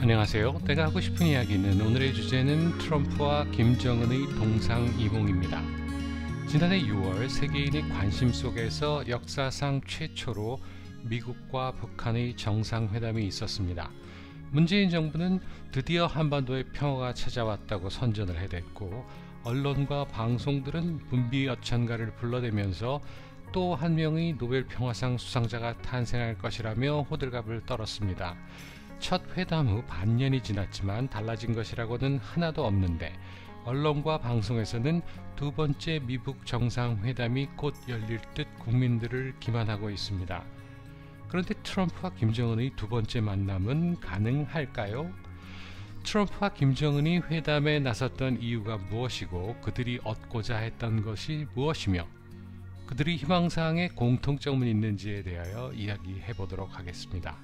안녕하세요. 내가 하고 싶은 이야기는 오늘의 주제는 트럼프와 김정은의 동상이몽입니다. 지난해 6월 세계인의 관심 속에서 역사상 최초로 미국과 북한의 정상회담이 있었습니다. 문재인 정부는 드디어 한반도의 평화가 찾아왔다고 선전을 해댔고, 언론과 방송들은 문비어천가를 불러대면서 또 한 명의 노벨 평화상 수상자가 탄생할 것이라며 호들갑을 떨었습니다. 첫 회담 후 반년이 지났지만 달라진 것이라고는 하나도 없는데, 언론과 방송에서는 두 번째 미국 정상회담이 곧 열릴 듯 국민들을 기만하고 있습니다. 그런데 트럼프와 김정은의 두 번째 만남은 가능할까요? 트럼프와 김정은이 회담에 나섰던 이유가 무엇이고, 그들이 얻고자 했던 것이 무엇이며, 그들이 희망사항에 공통점은 있는지에 대하여 이야기해 보도록 하겠습니다.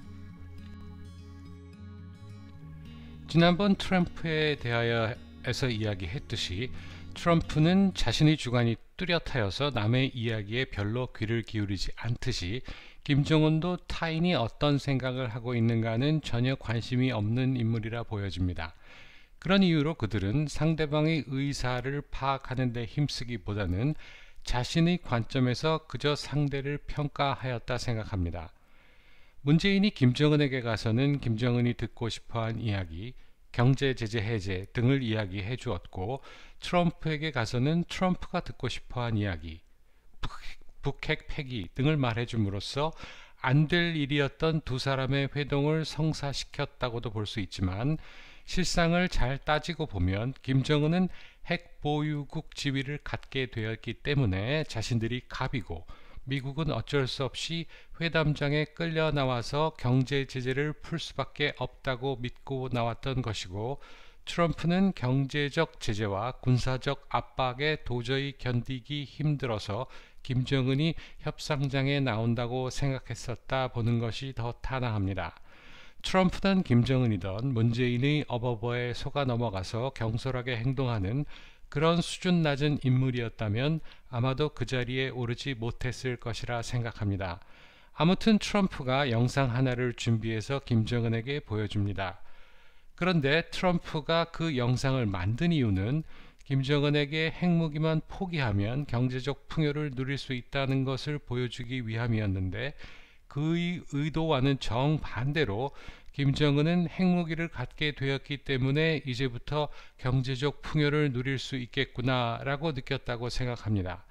지난번 트럼프에 대하여에서 이야기했듯이, 트럼프는 자신의 주관이 뚜렷하여서 남의 이야기에 별로 귀를 기울이지 않듯이, 김정은도 타인이 어떤 생각을 하고 있는가는 전혀 관심이 없는 인물이라 보여집니다. 그런 이유로 그들은 상대방의 의사를 파악하는 데 힘쓰기보다는 자신의 관점에서 그저 상대를 평가하였다 생각합니다. 문재인이 김정은에게 가서는 김정은이 듣고 싶어한 이야기, 경제 제재 해제 등을 이야기해 주었고, 트럼프에게 가서는 트럼프가 듣고 싶어한 이야기, 북핵 폐기 등을 말해 줌으로써 안 될 일이었던 두 사람의 회동을 성사시켰다고도 볼 수 있지만, 실상을 잘 따지고 보면 김정은은 핵 보유국 지위를 갖게 되었기 때문에 자신들이 갑이고, 미국은 어쩔 수 없이 회담장에 끌려 나와서 경제 제재를 풀 수밖에 없다고 믿고 나왔던 것이고, 트럼프는 경제적 제재와 군사적 압박에 도저히 견디기 힘들어서 김정은이 협상장에 나온다고 생각했었다 보는 것이 더 타당합니다. 트럼프든 김정은이든 문재인의 어버버에 속아 넘어가서 경솔하게 행동하는 그런 수준 낮은 인물이었다면 아마도 그 자리에 오르지 못했을 것이라 생각합니다. 아무튼 트럼프가 영상 하나를 준비해서 김정은에게 보여줍니다. 그런데 트럼프가 그 영상을 만든 이유는 김정은에게 핵무기만 포기하면 경제적 풍요를 누릴 수 있다는 것을 보여주기 위함이었는데, 그의 의도와는 정반대로 김정은은 핵무기를 갖게 되었기 때문에 이제부터 경제적 풍요를 누릴 수 있겠구나 라고 느꼈다고 생각합니다.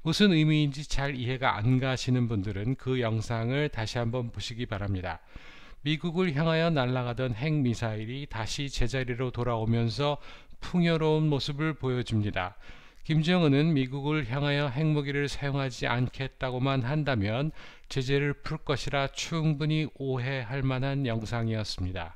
무슨 의미인지 잘 이해가 안 가시는 분들은 그 영상을 다시 한번 보시기 바랍니다. 미국을 향하여 날아가던 핵미사일이 다시 제자리로 돌아오면서 풍요로운 모습을 보여줍니다. 김정은은 미국을 향하여 핵무기를 사용하지 않겠다고만 한다면 제재를 풀 것이라 충분히 오해할 만한 영상이었습니다.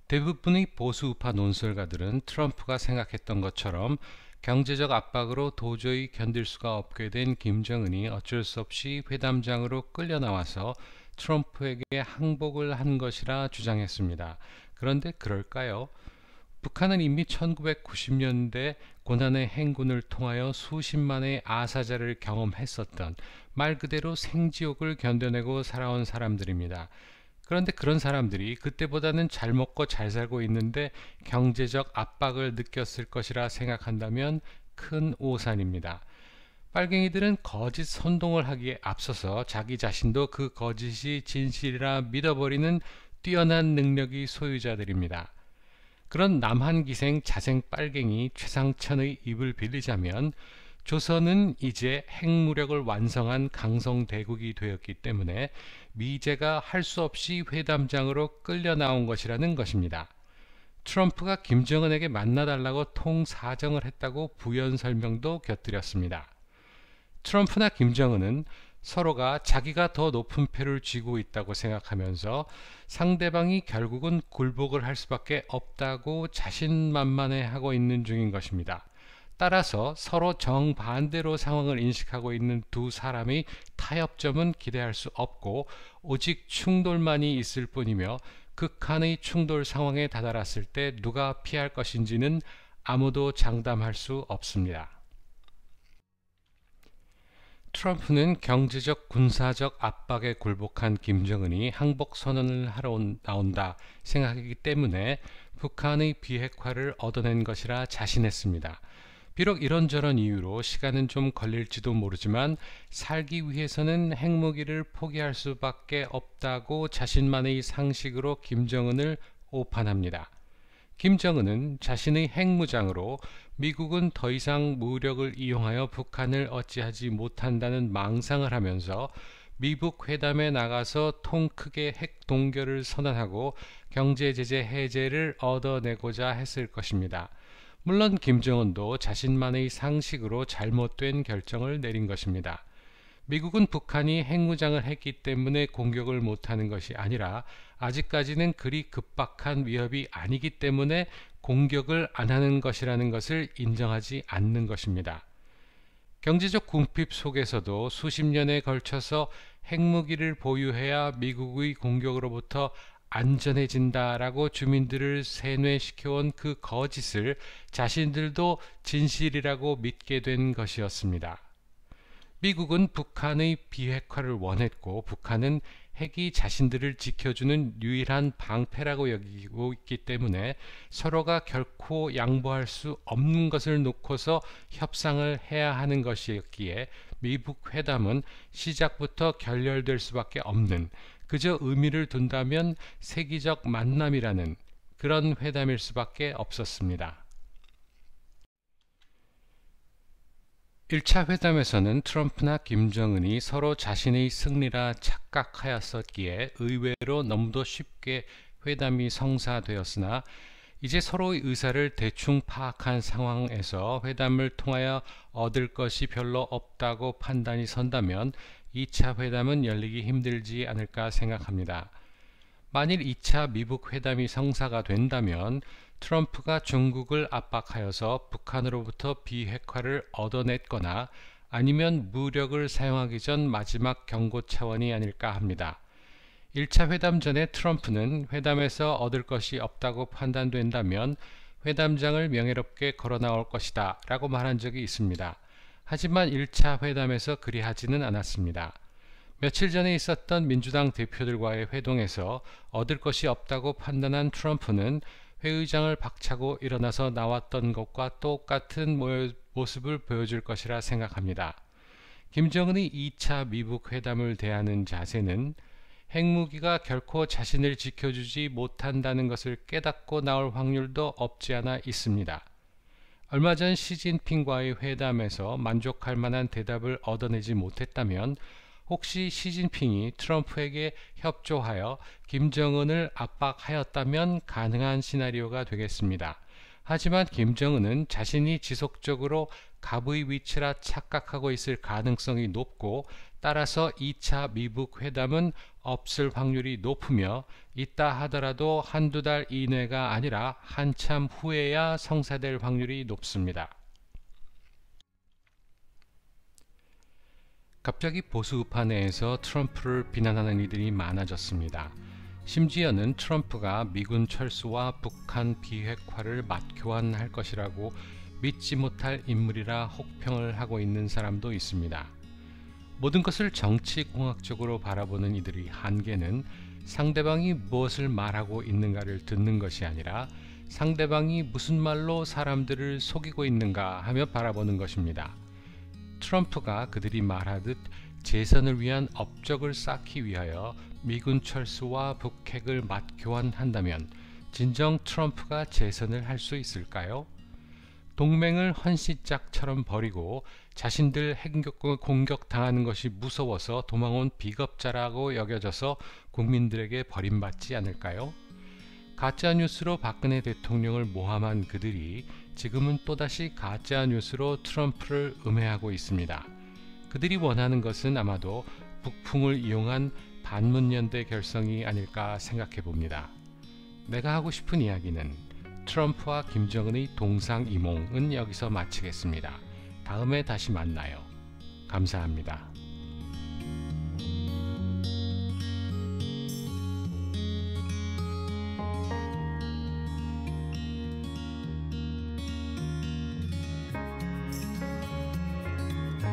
대부분의 보수우파 논설가들은 트럼프가 생각했던 것처럼 경제적 압박으로 도저히 견딜 수가 없게 된 김정은이 어쩔 수 없이 회담장으로 끌려 나와서 트럼프에게 항복을 한 것이라 주장했습니다. 그런데 그럴까요? 북한은 이미 1990년대 고난의 행군을 통하여 수십만의 아사자를 경험했었던, 말 그대로 생지옥을 견뎌내고 살아온 사람들입니다. 그런데 그런 사람들이 그때보다는 잘 먹고 잘 살고 있는데 경제적 압박을 느꼈을 것이라 생각한다면 큰 오산입니다. 빨갱이들은 거짓 선동을 하기에 앞서서 자기 자신도 그 거짓이 진실이라 믿어버리는 뛰어난 능력이 소유자들입니다. 그런 남한기생 자생 빨갱이 최상천의 입을 빌리자면, 조선은 이제 핵무력을 완성한 강성대국이 되었기 때문에 미제가 할 수 없이 회담장으로 끌려 나온 것이라는 것입니다. 트럼프가 김정은에게 만나달라고 통사정을 했다고 부연 설명도 곁들였습니다. 트럼프나 김정은은 서로가 자기가 더 높은 표를 쥐고 있다고 생각하면서 상대방이 결국은 굴복을 할 수밖에 없다고 자신만만해하고 있는 중인 것입니다. 따라서 서로 정반대로 상황을 인식하고 있는 두 사람의 타협점은 기대할 수 없고, 오직 충돌만이 있을 뿐이며, 극한의 충돌 상황에 다다랐을 때 누가 피할 것인지는 아무도 장담할 수 없습니다. 트럼프는 경제적 군사적 압박에 굴복한 김정은이 항복 선언을 하러 나온다 생각하기 때문에 북한의 비핵화를 얻어낸 것이라 자신했습니다. 비록 이런저런 이유로 시간은 좀 걸릴지도 모르지만 살기 위해서는 핵무기를 포기할 수밖에 없다고 자신만의 상식으로 김정은을 오판합니다. 김정은은 자신의 핵무장으로 미국은 더 이상 무력을 이용하여 북한을 어찌하지 못한다는 망상을 하면서 미북 회담에 나가서 통 크게 핵 동결을 선언하고 경제제재 해제를 얻어내고자 했을 것입니다. 물론 김정은도 자신만의 상식으로 잘못된 결정을 내린 것입니다. 미국은 북한이 핵무장을 했기 때문에 공격을 못하는 것이 아니라 아직까지는 그리 급박한 위협이 아니기 때문에 공격을 안 하는 것이라는 것을 인정하지 않는 것입니다. 경제적 궁핍 속에서도 수십 년에 걸쳐서 핵무기를 보유해야 미국의 공격으로부터 안전해진다라고 주민들을 세뇌시켜온 그 거짓을 자신들도 진실이라고 믿게 된 것이었습니다. 미국은 북한의 비핵화를 원했고 북한은 핵이 자신들을 지켜주는 유일한 방패라고 여기고 있기 때문에 서로가 결코 양보할 수 없는 것을 놓고서 협상을 해야 하는 것이었기에 미북 회담은 시작부터 결렬될 수밖에 없는, 그저 의미를 둔다면 세기적 만남이라는 그런 회담일 수밖에 없었습니다. 1차 회담에서는 트럼프나 김정은이 서로 자신의 승리라 착각하였었기에 의외로 너무도 쉽게 회담이 성사되었으나 이제 서로의 의사를 대충 파악한 상황에서 회담을 통하여 얻을 것이 별로 없다고 판단이 선다면 2차 회담은 열리기 힘들지 않을까 생각합니다. 만일 2차 미북 회담이 성사가 된다면 트럼프가 중국을 압박하여서 북한으로부터 비핵화를 얻어냈거나 아니면 무력을 사용하기 전 마지막 경고 차원이 아닐까 합니다. 1차 회담 전에 트럼프는 회담에서 얻을 것이 없다고 판단된다면 회담장을 명예롭게 걸어 나올 것이다 라고 말한 적이 있습니다. 하지만 1차 회담에서 그리하지는 않았습니다. 며칠 전에 있었던 민주당 대표들과의 회동에서 얻을 것이 없다고 판단한 트럼프는 회의장을 박차고 일어나서 나왔던 것과 똑같은 모습을 보여줄 것이라 생각합니다. 김정은이 2차 미북 회담을 대하는 자세는 핵무기가 결코 자신을 지켜주지 못한다는 것을 깨닫고 나올 확률도 없지 않아 있습니다. 얼마 전 시진핑과의 회담에서 만족할 만한 대답을 얻어내지 못했다면 혹시 시진핑이 트럼프에게 협조하여 김정은을 압박하였다면 가능한 시나리오가 되겠습니다. 하지만 김정은은 자신이 지속적으로 갑의 위치라 착각하고 있을 가능성이 높고 따라서 2차 미북 회담은 없을 확률이 높으며 있다 하더라도 한두 달 이내가 아니라 한참 후에야 성사될 확률이 높습니다. 갑자기 보수우파 내에서 트럼프를 비난하는 이들이 많아졌습니다. 심지어는 트럼프가 미군 철수와 북한 비핵화를 맞교환할 것이라고 믿지 못할 인물이라 혹평을 하고 있는 사람도 있습니다. 모든 것을 정치공학적으로 바라보는 이들의 한계는 상대방이 무엇을 말하고 있는가를 듣는 것이 아니라 상대방이 무슨 말로 사람들을 속이고 있는가 하며 바라보는 것입니다. 트럼프가 그들이 말하듯 재선을 위한 업적을 쌓기 위하여 미군 철수와 북핵을 맞교환한다면 진정 트럼프가 재선을 할 수 있을까요? 동맹을 헌시짝처럼 버리고 자신들 핵 공격당하는 것이 무서워서 도망온 비겁자라고 여겨져서 국민들에게 버림받지 않을까요? 가짜뉴스로 박근혜 대통령을 모함한 그들이 지금은 또다시 가짜뉴스로 트럼프를 음해하고 있습니다. 그들이 원하는 것은 아마도 북풍을 이용한 반문연대 결성이 아닐까 생각해 봅니다. 내가 하고 싶은 이야기는 트럼프와 김정은의 동상이몽은 여기서 마치겠습니다. 다음에 다시 만나요. 감사합니다.